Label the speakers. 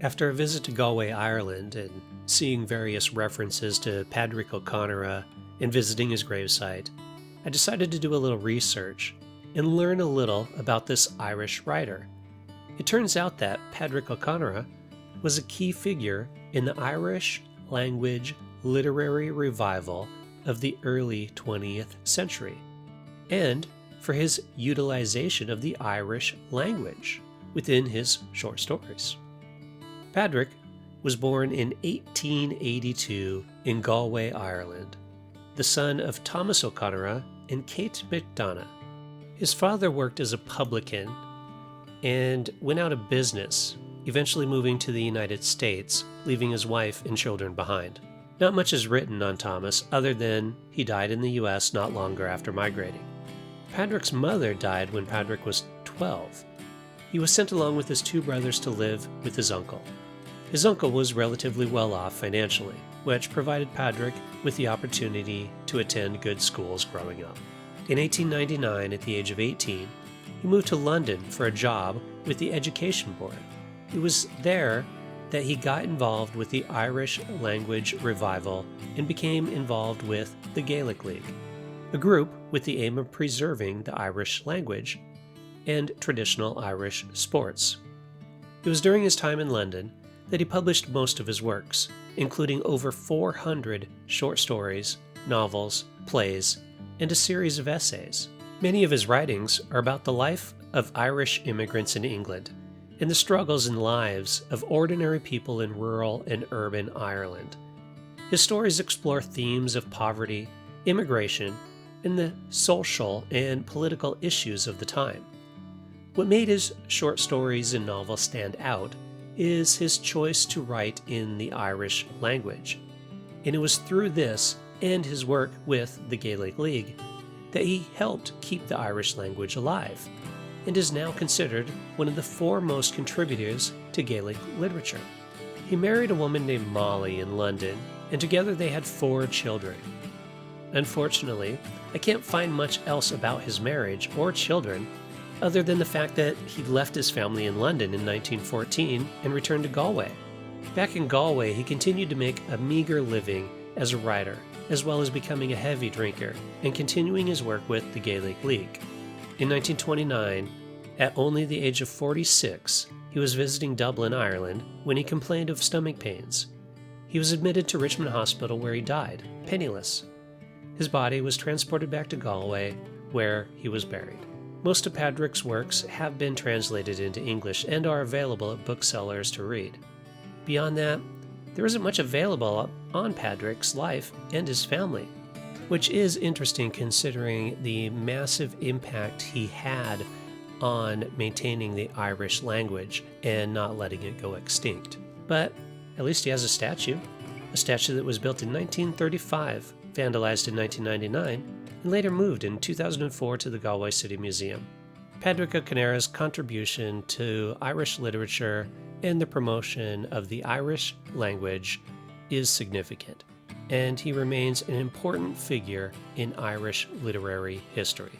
Speaker 1: After a visit to Galway, Ireland, and seeing various references to Pádraic Ó Conaire and visiting his gravesite, I decided to do a little research and learn a little about this Irish writer. It turns out that Pádraic Ó Conaire was a key figure in the Irish language literary revival of the early 20th century, and for his utilization of the Irish language within his short stories. Pádraic was born in 1882 in Galway, Ireland, the son of Thomas Ó Conaire and Kate McDonough. His father worked as a publican and went out of business, eventually moving to the United States, leaving his wife and children behind. Not much is written on Thomas other than he died in the US not longer after migrating. Pádraic's mother died when Pádraic was 12. He was sent along with his two brothers to live with his uncle. His uncle was relatively well off financially, which provided Pádraic with the opportunity to attend good schools growing up. In 1899, at the age of 18, he moved to London for a job with the Education Board. It was there that he got involved with the Irish language revival and became involved with the Gaelic League, a group with the aim of preserving the Irish language and traditional Irish sports. It was during his time in London that he published most of his works, including over 400 short stories, novels, plays, and a series of essays. Many of his writings are about the life of Irish immigrants in England and the struggles and lives of ordinary people in rural and urban Ireland. His stories explore themes of poverty, immigration, and the social and political issues of the time. What made his short stories and novels stand out is his choice to write in the Irish language. And it was through this and his work with the Gaelic League that he helped keep the Irish language alive, and is now considered one of the foremost contributors to Gaelic literature. He married a woman named Molly in London, and together they had 4 children. Unfortunately, I can't find much else about his marriage or children other than the fact that he left his family in London in 1914 and returned to Galway. Back in Galway, he continued to make a meager living as a writer, as well as becoming a heavy drinker and continuing his work with the Gaelic League. In 1929, at only the age of 46, he was visiting Dublin, Ireland, when he complained of stomach pains. He was admitted to Richmond Hospital where he died, penniless. His body was transported back to Galway, where he was buried. Most of Pádraic's works have been translated into English and are available at booksellers to read. Beyond that, there isn't much available on Pádraic's life and his family, which is interesting considering the massive impact he had on maintaining the Irish language and not letting it go extinct. But at least he has a statue that was built in 1935, vandalized in 1999, and later moved in 2004 to the Galway City Museum. Pádraic Ó Conaire's contribution to Irish literature and the promotion of the Irish language is significant, and he remains an important figure in Irish literary history.